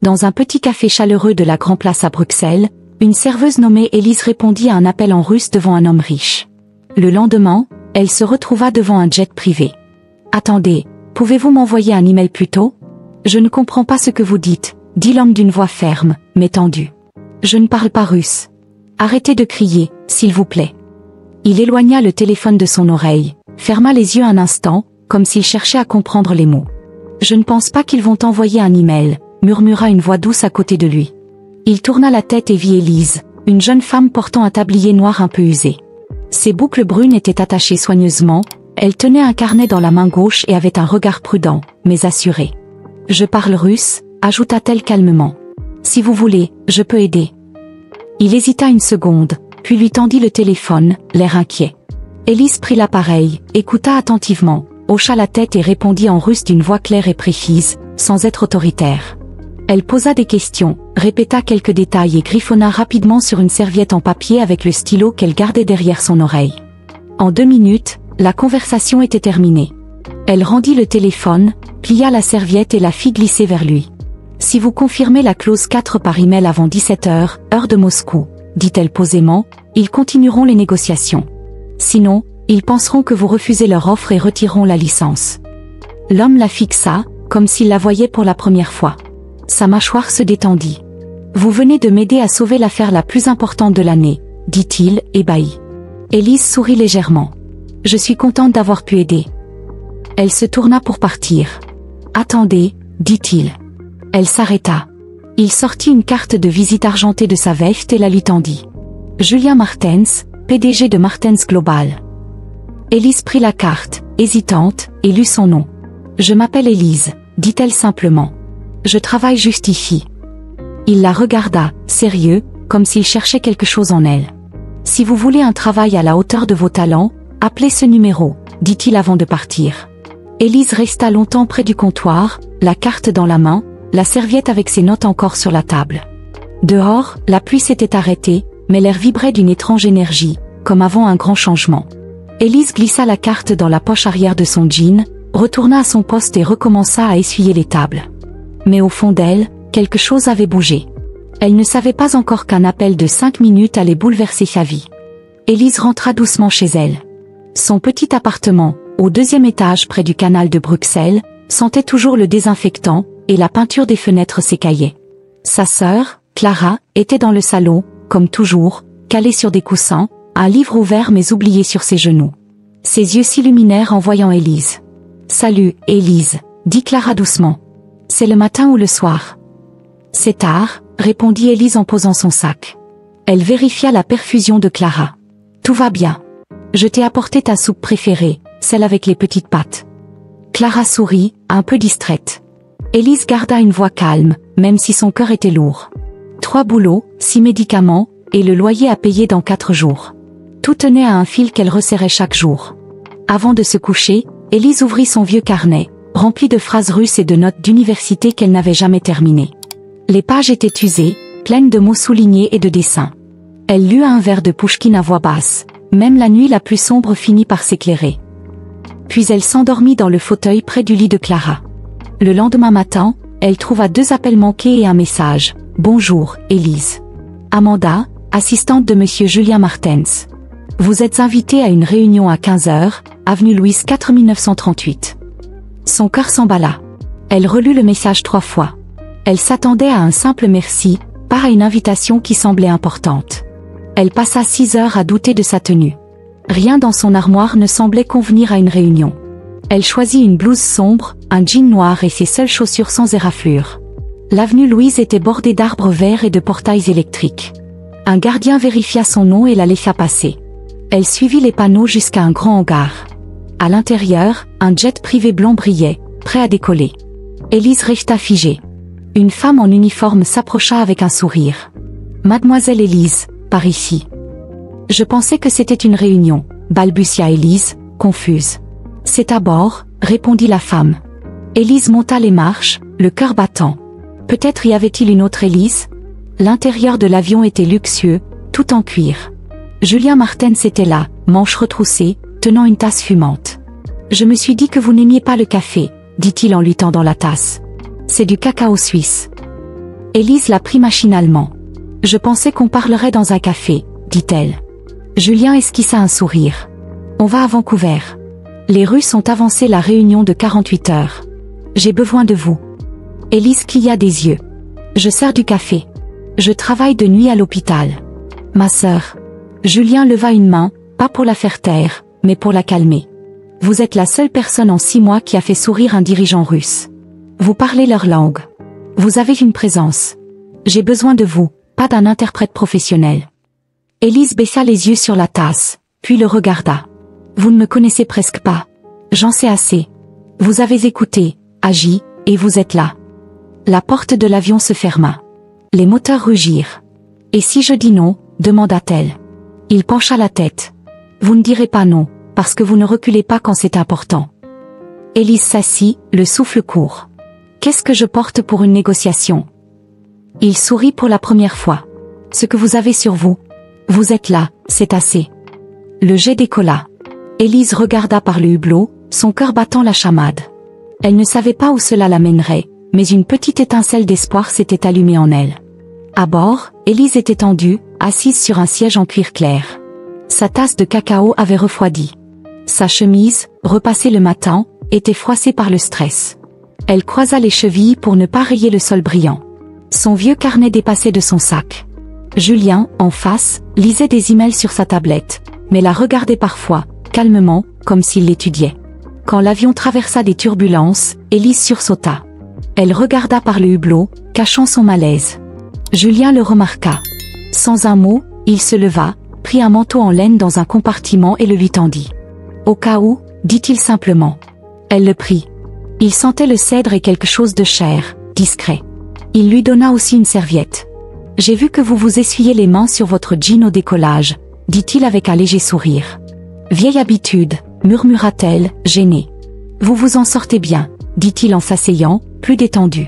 Dans un petit café chaleureux de la Grand Place à Bruxelles, une serveuse nommée Élise répondit à un appel en russe devant un homme riche. Le lendemain, elle se retrouva devant un jet privé. « Attendez, pouvez-vous m'envoyer un email plus tôt ? Je ne comprends pas ce que vous dites, » dit l'homme d'une voix ferme, mais tendue. « Je ne parle pas russe. Arrêtez de crier, s'il vous plaît. » Il éloigna le téléphone de son oreille, ferma les yeux un instant, comme s'il cherchait à comprendre les mots. « Je ne pense pas qu'ils vont t'envoyer un email, » murmura une voix douce à côté de lui. Il tourna la tête et vit Élise, une jeune femme portant un tablier noir un peu usé. Ses boucles brunes étaient attachées soigneusement, elle tenait un carnet dans la main gauche et avait un regard prudent, mais assuré. « Je parle russe », ajouta-t-elle calmement. « Si vous voulez, je peux aider. » Il hésita une seconde, puis lui tendit le téléphone, l'air inquiet. Élise prit l'appareil, écouta attentivement, hocha la tête et répondit en russe d'une voix claire et précise, sans être autoritaire. Elle posa des questions, répéta quelques détails et griffonna rapidement sur une serviette en papier avec le stylo qu'elle gardait derrière son oreille. En 2 minutes, la conversation était terminée. Elle rendit le téléphone, plia la serviette et la fit glisser vers lui. « Si vous confirmez la clause 4 par email avant 17 h, heure de Moscou, » dit-elle posément, « ils continueront les négociations. Sinon, ils penseront que vous refusez leur offre et retireront la licence. » L'homme la fixa, comme s'il la voyait pour la première fois. Sa mâchoire se détendit. « Vous venez de m'aider à sauver l'affaire la plus importante de l'année, » dit-il, ébahi. Élise sourit légèrement. « Je suis contente d'avoir pu aider. » Elle se tourna pour partir. « Attendez, » dit-il. Elle s'arrêta. Il sortit une carte de visite argentée de sa veste et la lui tendit. « Julia Martens, PDG de Martens Global. » Élise prit la carte, hésitante, et lut son nom. « Je m'appelle Élise, » dit-elle simplement. « Je travaille juste ici. » Il la regarda, sérieux, comme s'il cherchait quelque chose en elle. « Si vous voulez un travail à la hauteur de vos talents, appelez ce numéro, » dit-il avant de partir. Élise resta longtemps près du comptoir, la carte dans la main, la serviette avec ses notes encore sur la table. Dehors, la pluie s'était arrêtée, mais l'air vibrait d'une étrange énergie, comme avant un grand changement. Élise glissa la carte dans la poche arrière de son jean, retourna à son poste et recommença à essuyer les tables. Mais au fond d'elle, quelque chose avait bougé. Elle ne savait pas encore qu'un appel de 5 minutes allait bouleverser sa vie. Élise rentra doucement chez elle. Son petit appartement, au 2e étage près du canal de Bruxelles, sentait toujours le désinfectant, et la peinture des fenêtres s'écaillait. Sa sœur, Clara, était dans le salon, comme toujours, calée sur des coussins, un livre ouvert mais oublié sur ses genoux. Ses yeux s'illuminèrent en voyant Élise. « Salut, Élise, » dit Clara doucement. « C'est le matin ou le soir ?»« C'est tard, » répondit Élise en posant son sac. Elle vérifia la perfusion de Clara. « Tout va bien. Je t'ai apporté ta soupe préférée, celle avec les petites pattes. » Clara sourit, un peu distraite. Élise garda une voix calme, même si son cœur était lourd. 3 boulots, 6 médicaments, et le loyer à payer dans 4 jours. Tout tenait à un fil qu'elle resserrait chaque jour. Avant de se coucher, Élise ouvrit son vieux carnet, rempli de phrases russes et de notes d'université qu'elle n'avait jamais terminées. Les pages étaient usées, pleines de mots soulignés et de dessins. Elle lut un vers de Pouchkine à voix basse, même la nuit la plus sombre finit par s'éclairer. Puis elle s'endormit dans le fauteuil près du lit de Clara. Le lendemain matin, elle trouva 2 appels manqués et un message. « Bonjour, Élise. Amanda, assistante de Monsieur Julien Martens. Vous êtes invitée à une réunion à 15 h, avenue Louise 4 1938. » Son cœur s'emballa. Elle relut le message 3 fois. Elle s'attendait à un simple merci, pas à une invitation qui semblait importante. Elle passa 6 heures à douter de sa tenue. Rien dans son armoire ne semblait convenir à une réunion. Elle choisit une blouse sombre, un jean noir et ses seules chaussures sans éraflure. L'avenue Louise était bordée d'arbres verts et de portails électriques. Un gardien vérifia son nom et la laissa passer. Elle suivit les panneaux jusqu'à un grand hangar. À l'intérieur, un jet privé blanc brillait, prêt à décoller. Élise resta figée. Une femme en uniforme s'approcha avec un sourire. « Mademoiselle Élise, par ici. » « Je pensais que c'était une réunion, » balbutia Élise, confuse. « C'est à bord, » répondit la femme. Élise monta les marches, le cœur battant. Peut-être y avait-il une autre Élise? L'intérieur de l'avion était luxueux, tout en cuir. Julien Martens était là, manches retroussées, tenant une tasse fumante. « Je me suis dit que vous n'aimiez pas le café, » dit-il en lui tendant la tasse. « C'est du cacao suisse. » Élise la prit machinalement. Je pensais qu'on parlerait dans un café, dit-elle. Julien esquissa un sourire. On va à Vancouver. Les Russes ont avancé la réunion de 48 heures. J'ai besoin de vous. Élise cligna des yeux. Je sers du café. Je travaille de nuit à l'hôpital. Ma sœur. Julien leva une main, pas pour la faire taire, mais pour la calmer. Vous êtes la seule personne en 6 mois qui a fait sourire un dirigeant russe. Vous parlez leur langue. Vous avez une présence. J'ai besoin de vous, pas d'un interprète professionnel. Élise baissa les yeux sur la tasse, puis le regarda. Vous ne me connaissez presque pas. J'en sais assez. Vous avez écouté, agi, et vous êtes là. La porte de l'avion se ferma. Les moteurs rugirent. Et si je dis non, demanda-t-elle. Il pencha la tête. Vous ne direz pas non, parce que vous ne reculez pas quand c'est important. Élise s'assit, le souffle court. Qu'est-ce que je porte pour une négociation? Il sourit pour la première fois. Ce que vous avez sur vous. Vous êtes là, c'est assez. Le jet décolla. Élise regarda par le hublot, son cœur battant la chamade. Elle ne savait pas où cela l'amènerait, mais une petite étincelle d'espoir s'était allumée en elle. À bord, Élise était tendue, assise sur un siège en cuir clair. Sa tasse de cacao avait refroidi. Sa chemise, repassée le matin, était froissée par le stress. Elle croisa les chevilles pour ne pas rayer le sol brillant. Son vieux carnet dépassait de son sac. Julien, en face, lisait des emails sur sa tablette, mais la regardait parfois, calmement, comme s'il l'étudiait. Quand l'avion traversa des turbulences, Élise sursauta. Elle regarda par le hublot, cachant son malaise. Julien le remarqua. Sans un mot, il se leva, prit un manteau en laine dans un compartiment et le lui tendit. Au cas où, dit-il simplement. Elle le prit. Il sentait le cèdre et quelque chose de cher, discret. Il lui donna aussi une serviette. J'ai vu que vous vous essuyez les mains sur votre jean au décollage, dit-il avec un léger sourire. Vieille habitude, murmura-t-elle, gênée. Vous vous en sortez bien, dit-il en s'asseyant, plus détendu.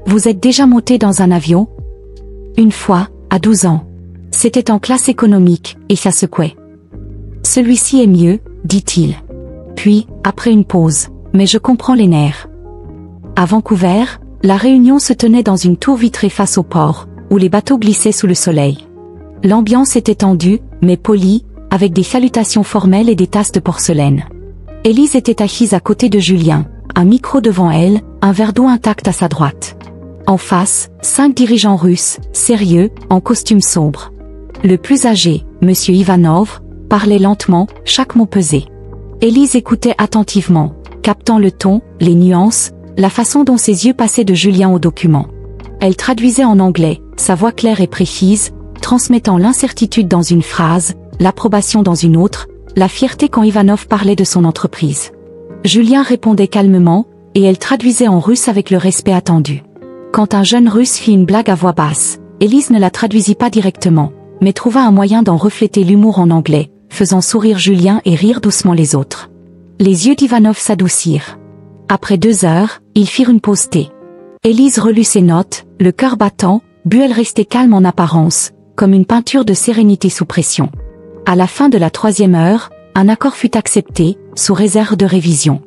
Vous êtes déjà monté dans un avion? Une fois, à 12 ans. C'était en classe économique, et ça secouait. Celui-ci est mieux, dit-il. Puis, après une pause, mais je comprends les nerfs. À Vancouver, la réunion se tenait dans une tour vitrée face au port, où les bateaux glissaient sous le soleil. L'ambiance était tendue, mais polie, avec des salutations formelles et des tasses de porcelaine. Élise était assise à côté de Julien, un micro devant elle, un verre d'eau intact à sa droite. En face, 5 dirigeants russes, sérieux, en costume sombre. Le plus âgé, Monsieur Ivanov, parlait lentement, chaque mot pesé. Élise écoutait attentivement, captant le ton, les nuances, la façon dont ses yeux passaient de Julien au document. Elle traduisait en anglais, sa voix claire et précise, transmettant l'incertitude dans une phrase, l'approbation dans une autre, la fierté quand Ivanov parlait de son entreprise. Julien répondait calmement, et elle traduisait en russe avec le respect attendu. Quand un jeune russe fit une blague à voix basse, Élise ne la traduisit pas directement, mais trouva un moyen d'en refléter l'humour en anglais, faisant sourire Julien et rire doucement les autres. Les yeux d'Ivanov s'adoucirent. Après 2 heures, ils firent une pause thé. Élise relut ses notes, le cœur battant, but elle restait calme en apparence, comme une peinture de sérénité sous pression. À la fin de la 3e heure, un accord fut accepté, sous réserve de révision.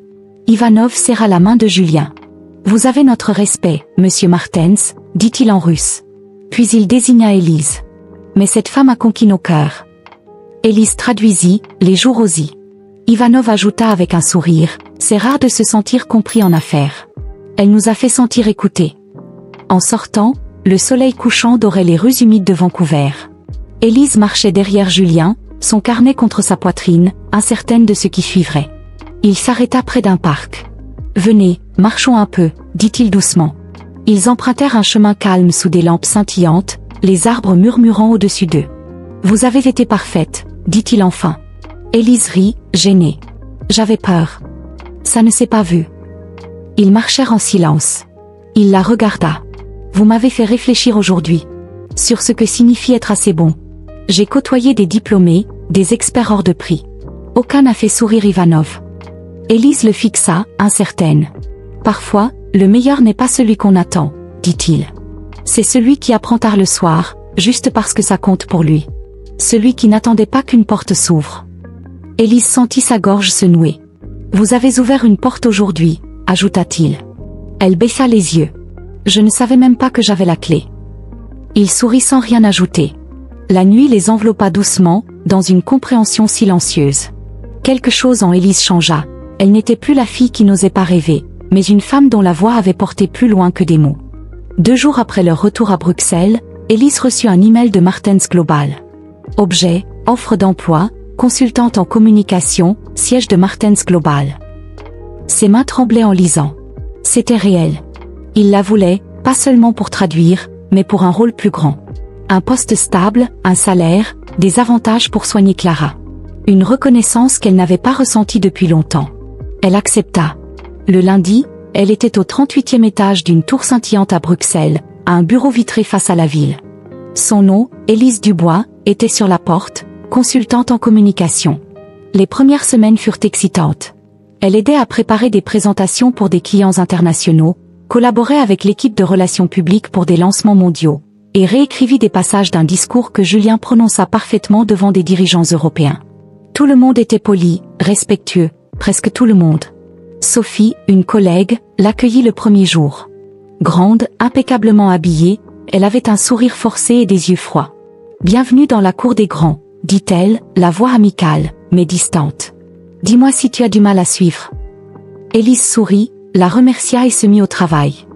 Ivanov serra la main de Julien. « Vous avez notre respect, monsieur Martens, dit-il en russe. » Puis il désigna Élise. « Mais cette femme a conquis nos cœurs. » Élise traduisit, les joues rosies. Ivanov ajouta avec un sourire, « C'est rare de se sentir compris en affaires. Elle nous a fait sentir écoutés. » En sortant, le soleil couchant dorait les rues humides de Vancouver. Élise marchait derrière Julien, son carnet contre sa poitrine, incertaine de ce qui suivrait. Il s'arrêta près d'un parc. « Venez, marchons un peu, dit-il doucement. » Ils empruntèrent un chemin calme sous des lampes scintillantes, les arbres murmurant au-dessus d'eux. « Vous avez été parfaite, dit-il enfin. » Élise rit, gênée. « J'avais peur. Ça ne s'est pas vu. » Ils marchèrent en silence. Il la regarda. « Vous m'avez fait réfléchir aujourd'hui. Sur ce que signifie être assez bon. J'ai côtoyé des diplômés, des experts hors de prix. Aucun n'a fait sourire Ivanov. » Élise le fixa, incertaine. « Parfois, le meilleur n'est pas celui qu'on attend, dit-il. C'est celui qui apprend tard le soir, juste parce que ça compte pour lui. Celui qui n'attendait pas qu'une porte s'ouvre. » Élise sentit sa gorge se nouer. « Vous avez ouvert une porte aujourd'hui, ajouta-t-il. Elle baissa les yeux. « Je ne savais même pas que j'avais la clé. » Il sourit sans rien ajouter. La nuit les enveloppa doucement, dans une compréhension silencieuse. Quelque chose en Élise changea. Elle n'était plus la fille qui n'osait pas rêver, mais une femme dont la voix avait porté plus loin que des mots. 2 jours après leur retour à Bruxelles, Élise reçut un email de Martens Global. Objet, offre d'emploi, consultante en communication, siège de Martens Global. Ses mains tremblaient en lisant. C'était réel. Il la voulait, pas seulement pour traduire, mais pour un rôle plus grand. Un poste stable, un salaire, des avantages pour soigner Clara. Une reconnaissance qu'elle n'avait pas ressentie depuis longtemps. Elle accepta. Le lundi, elle était au 38e étage d'une tour scintillante à Bruxelles, à un bureau vitré face à la ville. Son nom, Élise Dubois, était sur la porte, consultante en communication. Les premières semaines furent excitantes. Elle aidait à préparer des présentations pour des clients internationaux, collaborait avec l'équipe de relations publiques pour des lancements mondiaux, et réécrivit des passages d'un discours que Julien prononça parfaitement devant des dirigeants européens. Tout le monde était poli, respectueux, presque tout le monde. Sophie, une collègue, l'accueillit le premier jour. Grande, impeccablement habillée, elle avait un sourire forcé et des yeux froids. « Bienvenue dans la cour des grands », dit-elle, la voix amicale, mais distante. « Dis-moi si tu as du mal à suivre. » Élise sourit, la remercia et se mit au travail.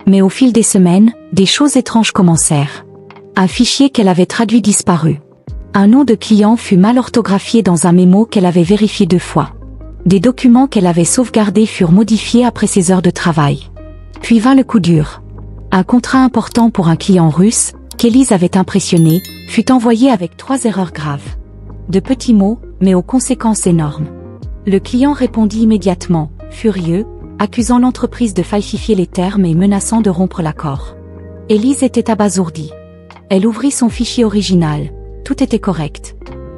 Mais au fil des semaines, des choses étranges commencèrent. Un fichier qu'elle avait traduit disparut. Un nom de client fut mal orthographié dans un mémo qu'elle avait vérifié 2 fois. Des documents qu'elle avait sauvegardés furent modifiés après ses heures de travail. Puis vint le coup dur. Un contrat important pour un client russe, qu'Élise avait impressionné, fut envoyé avec 3 erreurs graves. De petits mots, mais aux conséquences énormes. Le client répondit immédiatement, furieux, accusant l'entreprise de falsifier les termes et menaçant de rompre l'accord. Élise était abasourdie. Elle ouvrit son fichier original. Tout était correct.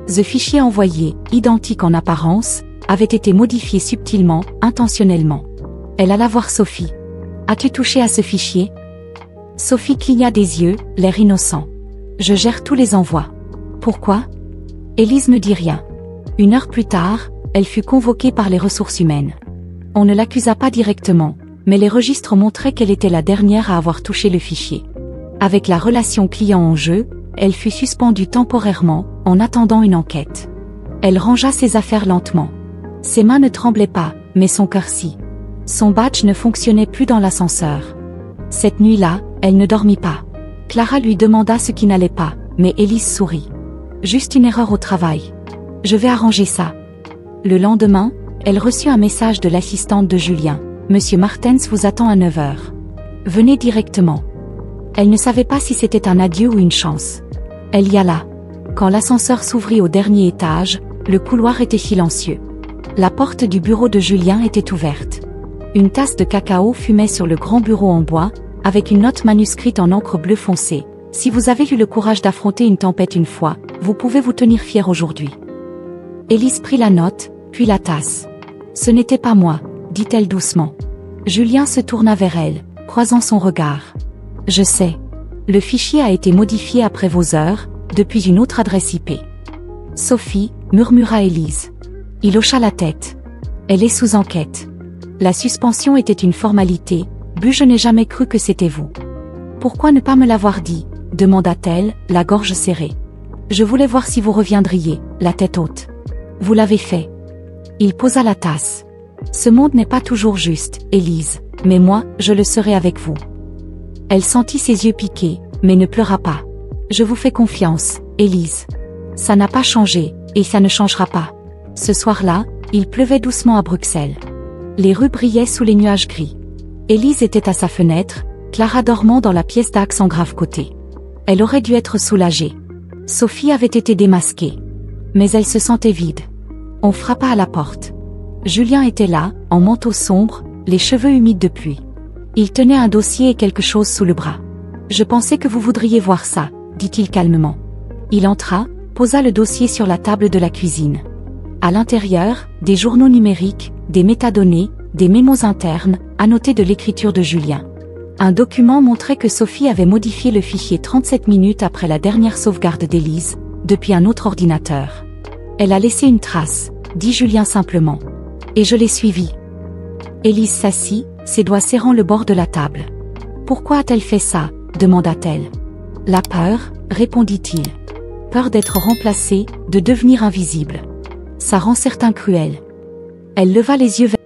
Le fichier envoyé, identique en apparence, avait été modifié subtilement, intentionnellement. Elle alla voir Sophie. « As-tu touché à ce fichier ?» Sophie cligna des yeux, l'air innocent. « Je gère tous les envois. » « Pourquoi ?» Élise ne dit rien. 1 heure plus tard, elle fut convoquée par les ressources humaines. On ne l'accusa pas directement, mais les registres montraient qu'elle était la dernière à avoir touché le fichier. Avec la relation client en jeu, elle fut suspendue temporairement, en attendant une enquête. Elle rangea ses affaires lentement. Ses mains ne tremblaient pas, mais son cœur si. Son badge ne fonctionnait plus dans l'ascenseur. Cette nuit-là, elle ne dormit pas. Clara lui demanda ce qui n'allait pas, mais Élise sourit. « Juste une erreur au travail. Je vais arranger ça. » Le lendemain, elle reçut un message de l'assistante de Julien. « Monsieur Martens vous attend à 9 heures. Venez directement. » Elle ne savait pas si c'était un adieu ou une chance. Elle y alla. Quand l'ascenseur s'ouvrit au dernier étage, le couloir était silencieux. La porte du bureau de Julien était ouverte. Une tasse de cacao fumait sur le grand bureau en bois, avec une note manuscrite en encre bleu foncé. « Si vous avez eu le courage d'affronter une tempête une fois, vous pouvez vous tenir fier aujourd'hui. » Élise prit la note, puis la tasse. « Ce n'était pas moi, » dit-elle doucement. Julien se tourna vers elle, croisant son regard. « Je sais. Le fichier a été modifié après vos heures, depuis une autre adresse IP. » Sophie, murmura Élise. Il hocha la tête. « Elle est sous enquête. » La suspension était une formalité, but je n'ai jamais cru que c'était vous. « Pourquoi ne pas me l'avoir dit ?» demanda-t-elle, la gorge serrée. « Je voulais voir si vous reviendriez, la tête haute. » « Vous l'avez fait. » Il posa la tasse. « Ce monde n'est pas toujours juste, Élise, mais moi, je le serai avec vous. » Elle sentit ses yeux piquer, mais ne pleura pas. « Je vous fais confiance, Élise. Ça n'a pas changé, et ça ne changera pas. » Ce soir-là, il pleuvait doucement à Bruxelles. Les rues brillaient sous les nuages gris. Élise était à sa fenêtre, Clara dormant dans la pièce d'Axe en grave côté. Elle aurait dû être soulagée. Sophie avait été démasquée. Mais elle se sentait vide. On frappa à la porte. Julien était là, en manteau sombre, les cheveux humides de pluie. Il tenait un dossier et quelque chose sous le bras. « Je pensais que vous voudriez voir ça », dit-il calmement. Il entra, posa le dossier sur la table de la cuisine. À l'intérieur, des journaux numériques, des métadonnées, des mémos internes, annotés de l'écriture de Julien. Un document montrait que Sophie avait modifié le fichier 37 minutes après la dernière sauvegarde d'Élise, depuis un autre ordinateur. Elle a laissé une trace, dit Julien simplement. Et je l'ai suivie. Élise s'assit, ses doigts serrant le bord de la table. Pourquoi a-t-elle fait ça ? Demanda-t-elle. La peur, répondit-il. Peur d'être remplacé, de devenir invisible. Ça rend certains cruels. Elle leva les yeux vers